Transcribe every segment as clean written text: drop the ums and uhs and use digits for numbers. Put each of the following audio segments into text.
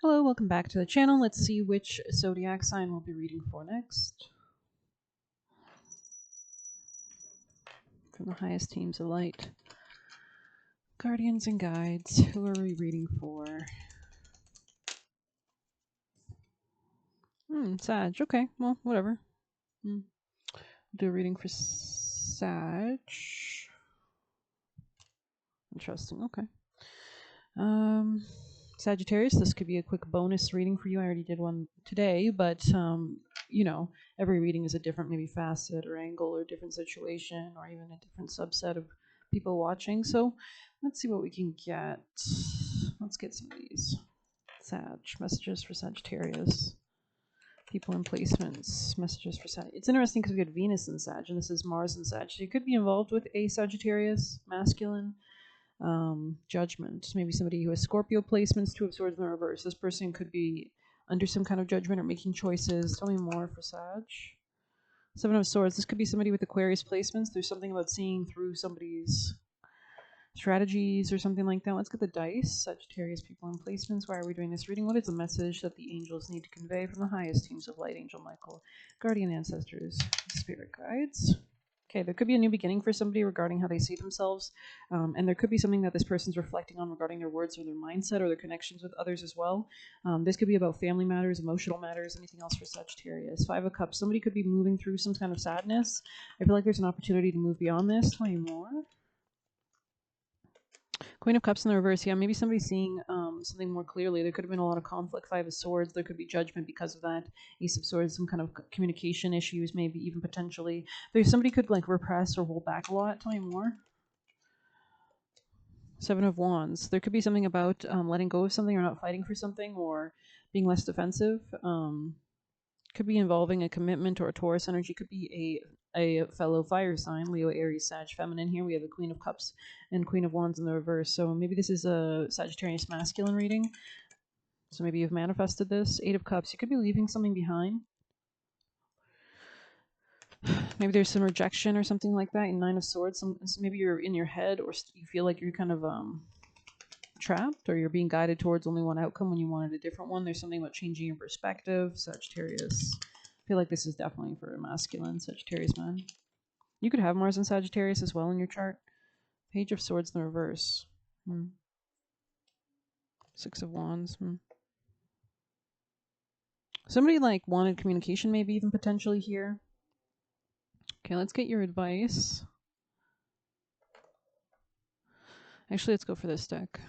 Hello, welcome back to the channel. Let's see which zodiac sign we'll be reading for next. From the highest teams of light. Guardians and guides. Who are we reading for? Sag. Okay, well, whatever. Do a reading for Sag. Interesting, okay. Sagittarius, this could be a quick bonus reading for you. I already did one today, but you know, every reading is a different maybe facet or angle or different situation or even a different subset of people watching. So let's see what we can get. Let's get some of these. Sag, messages for Sagittarius. People in placements, messages for Sag. It's interesting because we had Venus in Sag, and this is Mars in Sag. So you could be involved with a Sagittarius, masculine. Judgment. Maybe somebody who has Scorpio placements, Two of Swords in the reverse. This person could be under some kind of judgment or making choices. Tell me more for Sag. Seven of Swords. This could be somebody with Aquarius placements. There's something about seeing through somebody's strategies or something like that. Let's get the dice. Sagittarius people in placements. Why are we doing this reading? What is the message that the angels need to convey from the highest teams of light? Angel Michael, guardian ancestors, spirit guides. Okay, there could be a new beginning for somebody regarding how they see themselves, and there could be something that this person's reflecting on regarding their words or their mindset or their connections with others as well. This could be about family matters, emotional matters, anything else for Sagittarius. Five of Cups, somebody could be moving through some kind of sadness. I feel like there's an opportunity to move beyond this. Tell me more. Queen of Cups in the reverse. Yeah, maybe somebody's seeing something more clearly. There could have been a lot of conflict. Five of Swords. There could be judgment because of that. Ace of Swords. Some kind of communication issues, maybe even potentially. There's somebody could like repress or hold back a lot. Tell me more. Seven of Wands. There could be something about letting go of something or not fighting for something or being less defensive. Could be involving a commitment or a Taurus energy. Could be a fellow fire sign, Leo, Aries, Sag, feminine. Here we have the Queen of Cups and Queen of Wands in the reverse. So maybe this is a Sagittarius masculine reading. So maybe you've manifested this. Eight of Cups. You could be leaving something behind. Maybe there's some rejection or something like that. In Nine of Swords, maybe you're in your head or you feel like you're kind of trapped or you're being guided towards only one outcome when you wanted a different one. There's something about changing your perspective. Sagittarius. I feel like this is definitely for a masculine Sagittarius man. You could have Mars and Sagittarius as well in your chart. Page of Swords in the reverse. Six of Wands. Somebody like wanted communication, maybe even potentially here. Okay, let's get your advice. Actually, let's go for this deck.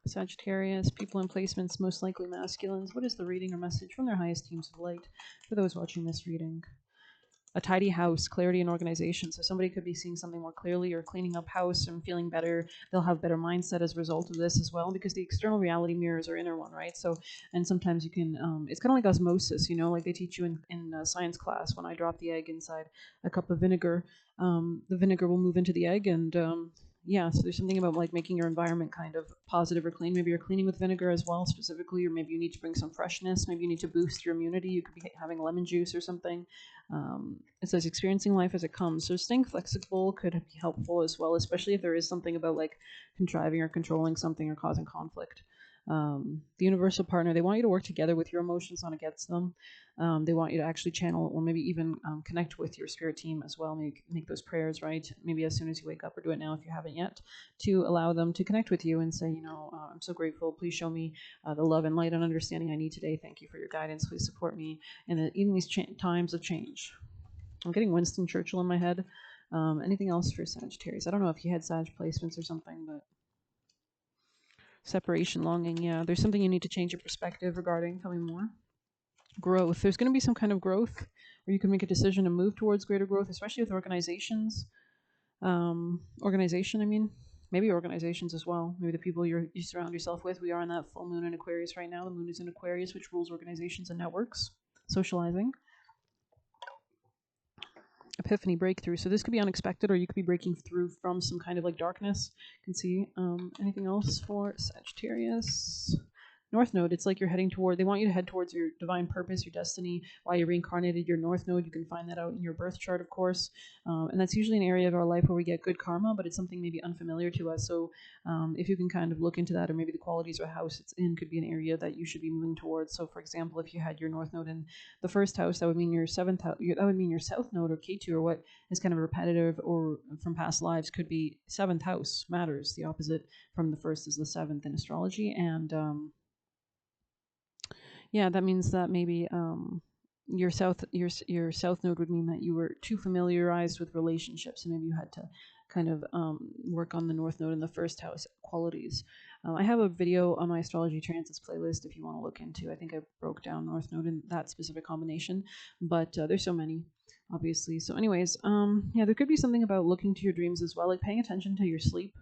Sagittarius, people in placements, most likely masculines. What is the reading or message from their highest teams of light for those watching this reading? A tidy house, clarity and organization. So somebody could be seeing something more clearly or cleaning up house and feeling better. They'll have better mindset as a result of this as well, because the external reality mirrors our inner one, right? So, and sometimes you can, it's kind of like osmosis, you know, like they teach you in science class. When I drop the egg inside a cup of vinegar, the vinegar will move into the egg and, yeah, so there's something about like making your environment kind of positive or clean. Maybe you're cleaning with vinegar as well, specifically, or maybe you need to bring some freshness. Maybe you need to boost your immunity. You could be having lemon juice or something. It says experiencing life as it comes. So staying flexible could be helpful as well, especially if there is something about like contriving or controlling something or causing conflict. The universal partner, they want you to work together with your emotions, not against them. They want you to actually channel or maybe even connect with your spirit team as well. Make those prayers, right? Maybe as soon as you wake up, or do it now if you haven't yet, to allow them to connect with you and say, you know, I'm so grateful. Please show me the love and light and understanding I need today. Thank you for your guidance. Please support me in these times of change. I'm getting Winston Churchill in my head. Anything else for Sagittarius? I don't know if you had Sag placements or something, but separation, longing. Yeah, there's something you need to change your perspective regarding. Tell me more. Growth. There's going to be some kind of growth where you can make a decision to move towards greater growth, especially with organizations. Organization, I mean, maybe organizations as well. Maybe the people you surround yourself with. We are on that full moon in Aquarius right now. The moon is in Aquarius, which rules organizations and networks, socializing. Epiphany, breakthrough. So this could be unexpected, or you could be breaking through from some kind of like darkness. You can see anything else for Sagittarius. North Node, it's like you're heading toward, they want you to head towards your divine purpose, your destiny, why you reincarnated, your North Node. You can find that out in your birth chart, of course. And that's usually an area of our life where we get good karma, but it's something maybe unfamiliar to us. So if you can kind of look into that, or maybe the qualities or house it's in could be an area that you should be moving towards. So, for example, if you had your North Node in the first house, that would mean your seventh house, that would mean your South Node or K2, or what is kind of repetitive or from past lives, could be seventh house matters. The opposite from the first is the seventh in astrology. And yeah, that means that maybe your south node would mean that you were too familiarized with relationships, and maybe you had to kind of work on the north node in the first house qualities. I have a video on my astrology transits playlist if you want to look into. I think I broke down north node in that specific combination, but there's so many, obviously. So anyways, yeah, there could be something about looking to your dreams as well, like paying attention to your sleep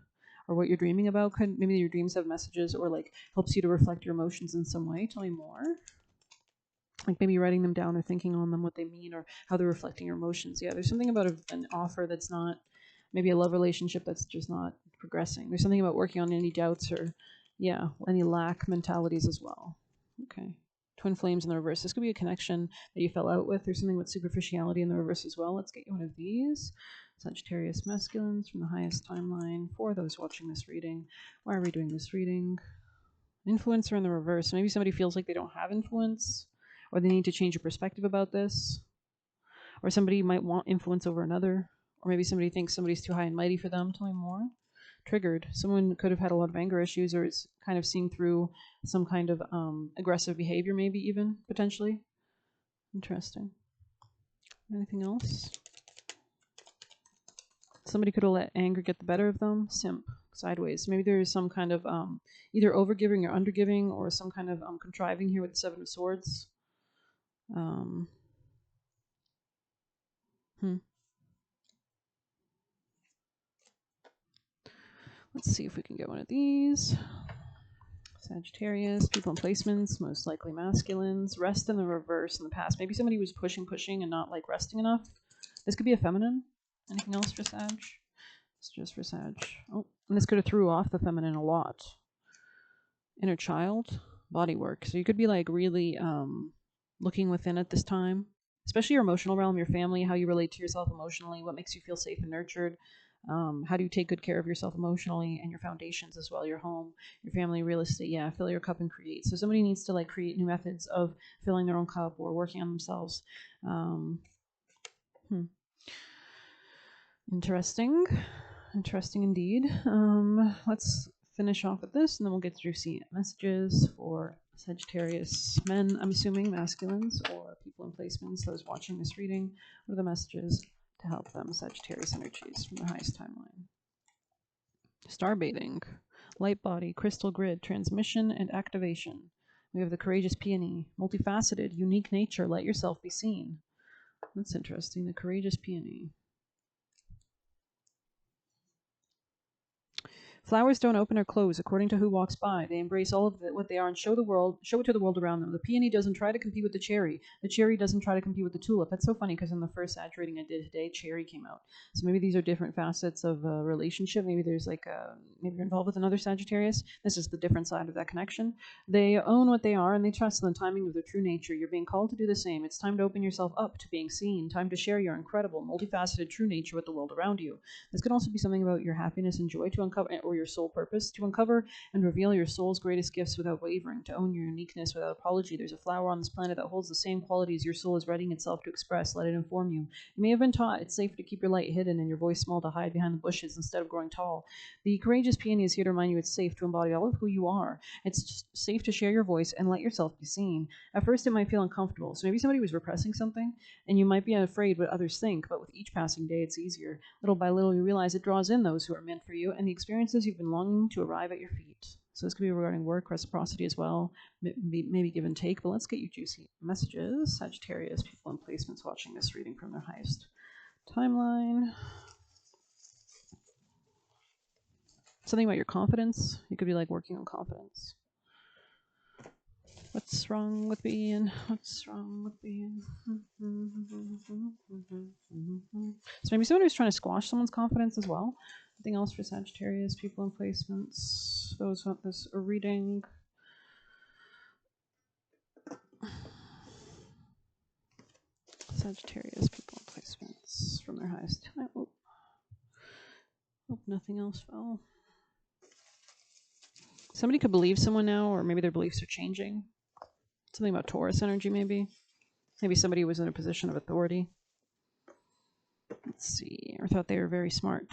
or what you're dreaming about. Could maybe your dreams have messages, or like helps you to reflect your emotions in some way. Tell me more. Like maybe writing them down or thinking on them, what they mean, or how they're reflecting your emotions. Yeah, there's something about an offer that's not, maybe a love relationship that's just not progressing. There's something about working on any doubts or, yeah, any lack mentalities as well. Okay. Twin flames in the reverse. This could be a connection that you fell out with. There's something with superficiality in the reverse as well. Let's get you one of these. Sagittarius masculines from the highest timeline. For those watching this reading, why are we doing this reading? Influencer in the reverse. Maybe somebody feels like they don't have influence, or they need to change your perspective about this, or somebody might want influence over another, or maybe somebody thinks somebody's too high and mighty for them. Tell me more. Triggered. Someone could have had a lot of anger issues, or is kind of seeing through some kind of aggressive behavior, maybe even potentially. Interesting. Anything else? Somebody could have let anger get the better of them. Simp. Sideways. Maybe there is some kind of either overgiving or undergiving, or some kind of contriving here with the Seven of Swords. Let's see if we can get one of these. Sagittarius, people in placements, most likely masculines. Rest in the reverse in the past. Maybe somebody was pushing and not like resting enough. This could be a feminine. Anything else for Sag? It's just for Sag. Oh, and this could have threw off the feminine a lot. Inner child, body work. So you could be like really looking within at this time, especially your emotional realm, your family, how you relate to yourself emotionally, what makes you feel safe and nurtured. How do you take good care of yourself emotionally, and your foundations as well, your home, your family, real estate. Yeah, fill your cup and create. So somebody needs to like create new methods of filling their own cup or working on themselves. Interesting. Interesting indeed. Let's finish off with this, and then we'll get through see messages for Sagittarius men, I'm assuming masculines, or people in placements, those watching this reading. What are the messages to help them, Sagittarius energies from the highest timeline? Star bathing, light body, crystal grid, transmission, and activation. We have the courageous peony, multifaceted, unique nature, let yourself be seen. That's interesting, the courageous peony. Flowers don't open or close according to who walks by. They embrace all of what they are and show it to the world around them. The peony doesn't try to compete with the cherry. The cherry doesn't try to compete with the tulip. That's so funny because in the first Sag reading I did today, cherry came out. So maybe these are different facets of a relationship. Maybe there's like maybe you're involved with another Sagittarius. This is the different side of that connection. They own what they are and they trust in the timing of their true nature. You're being called to do the same. It's time to open yourself up to being seen. Time to share your incredible, multifaceted true nature with the world around you. This could also be something about your happiness and joy to uncover, or your soul purpose, to uncover and reveal your soul's greatest gifts without wavering, to own your uniqueness without apology. There's a flower on this planet that holds the same qualities your soul is readying itself to express. Let it inform you. You may have been taught it's safe to keep your light hidden and your voice small, to hide behind the bushes instead of growing tall. The courageous peony is here to remind you it's safe to embody all of who you are. It's just safe to share your voice and let yourself be seen. At first it might feel uncomfortable, so maybe somebody was repressing something and you might be afraid what others think, but with each passing day it's easier. Little by little you realize it draws in those who are meant for you and the experiences you've been longing to arrive at your feet. So this could be regarding work, reciprocity as well, maybe give and take, but let's get you juicy messages. Sagittarius, people in placements watching this reading from their highest timeline. Something about your confidence. You could be like working on confidence. What's wrong with being? What's wrong with being? So maybe someone who's trying to squash someone's confidence as well. Anything else for Sagittarius, people in placements, those who want this reading? Sagittarius, people in placements from their highest time. Oh, hope nothing else fell. Somebody could believe someone now, or maybe their beliefs are changing. Something about Taurus energy, maybe. Maybe somebody was in a position of authority. Let's see, or thought they were very smart.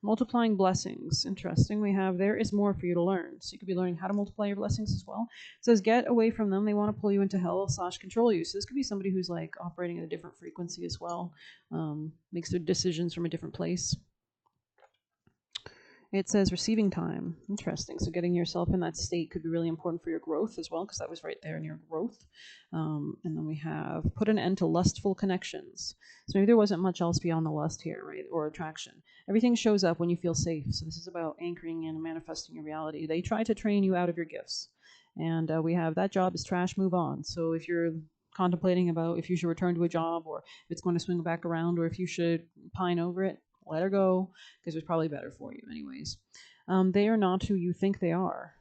Multiplying blessings. Interesting. We have there is more for you to learn. So you could be learning how to multiply your blessings as well. It says get away from them. They want to pull you into hell / control you. So this could be somebody who's like operating at a different frequency as well. Makes their decisions from a different place. It says receiving time. Interesting. So getting yourself in that state could be really important for your growth as well, because that was right there in your growth. And then we have put an end to lustful connections. So maybe there wasn't much else beyond the lust here, right? Or attraction. Everything shows up when you feel safe. So this is about anchoring in and manifesting your reality. They try to train you out of your gifts. And we have that job is trash, move on. So if you're contemplating about if you should return to a job, or if it's going to swing back around, or if you should pine over it, let her go, because it's probably better for you anyways. They are not who you think they are.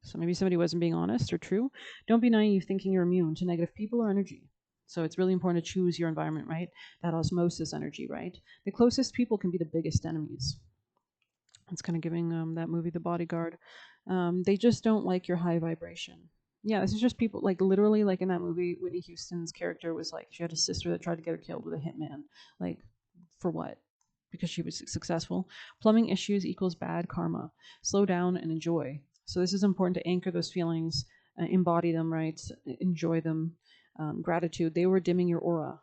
So maybe somebody wasn't being honest or true. Don't be naive thinking you're immune to negative people or energy. So it's really important to choose your environment, right? That osmosis energy, right? The closest people can be the biggest enemies. It's kind of giving that movie The Bodyguard. They just don't like your high vibration. Yeah, this is just people, like literally, like in that movie, Whitney Houston's character was like, she had a sister that tried to get her killed with a hitman. Like, for what? Because she was successful. Plumbing issues equals bad karma. Slow down and enjoy. So this is important to anchor those feelings, embody them, right? Enjoy them. Gratitude. They were dimming your aura.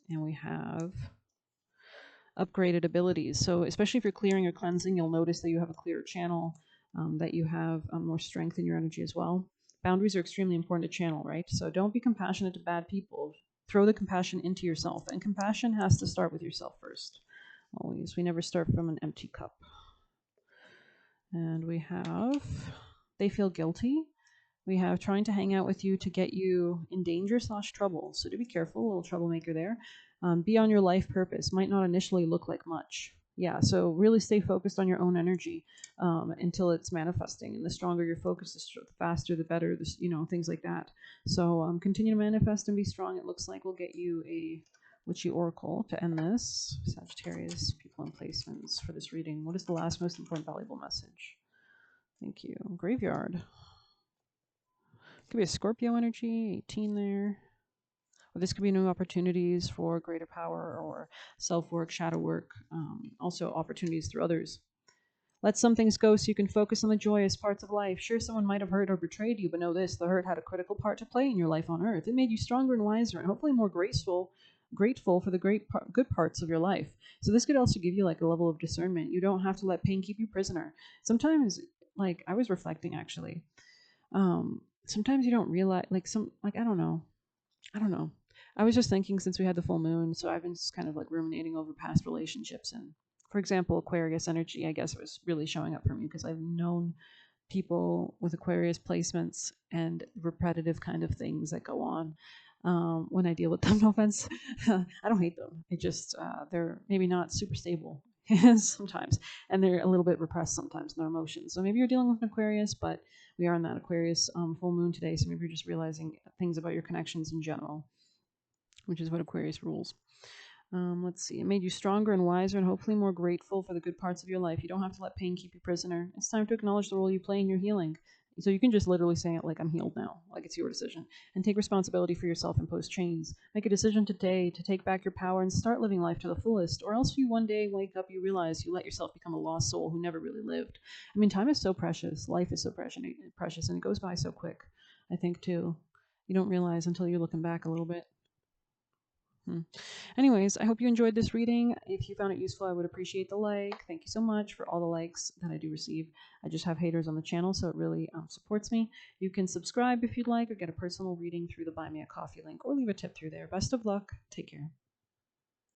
And we have upgraded abilities. So especially if you're clearing or cleansing, you'll notice that you have a clearer channel, that you have more strength in your energy as well. Boundaries are extremely important to channel, right? So don't be compassionate to bad people. Throw the compassion into yourself. And compassion has to start with yourself first. Always. We never start from an empty cup. And we have, they feel guilty. We have trying to hang out with you to get you in danger / trouble. So to be careful, a little troublemaker there. Be on your life purpose. Might not initially look like much. Yeah, so really stay focused on your own energy until it's manifesting. And the stronger your focus, the faster, the better, things like that. So continue to manifest and be strong. It looks like we'll get you a witchy oracle to end this. Sagittarius, people in placements for this reading. What is the last most important valuable message? Thank you. Graveyard. Could be a Scorpio energy, 18 there. Or this could be new opportunities for greater power or self-work, shadow work, also opportunities through others. Let some things go so you can focus on the joyous parts of life. Sure, someone might have hurt or betrayed you, but know this, the hurt had a critical part to play in your life on earth. It made you stronger and wiser and hopefully more grateful for the good parts of your life. So this could also give you like a level of discernment. You don't have to let pain keep you prisoner. Sometimes, like I was reflecting actually, sometimes you don't realize, I don't know. I was just thinking since we had the full moon, so I've been just kind of like ruminating over past relationships. And for example, Aquarius energy, I guess, was really showing up for me because I've known people with Aquarius placements and repetitive kind of things that go on when I deal with them. No offense. I don't hate them. It just, they're maybe not super stable sometimes, and they're a little bit repressed sometimes in their emotions. So maybe you're dealing with an Aquarius, but we are in that Aquarius full moon today, so maybe you're just realizing things about your connections in general, which is what Aquarius rules. Let's see. It made you stronger and wiser and hopefully more grateful for the good parts of your life. You don't have to let pain keep you prisoner. It's time to acknowledge the role you play in your healing. So you can just literally say it like, I'm healed now, like it's your decision. And take responsibility for yourself and post chains. Make a decision today to take back your power and start living life to the fullest. Or else you one day wake up, you realize you let yourself become a lost soul who never really lived. I mean, time is so precious. Life is so precious, and it goes by so quick, I think, too. You don't realize until you're looking back a little bit. Anyways, I hope you enjoyed this reading. If you found it useful, I would appreciate the like. Thank you so much for all the likes that I do receive. I just have haters on the channel, so it really supports me. You can subscribe if you'd like, or get a personal reading through the Buy Me a Coffee link, or leave a tip through there. Best of luck. Take care.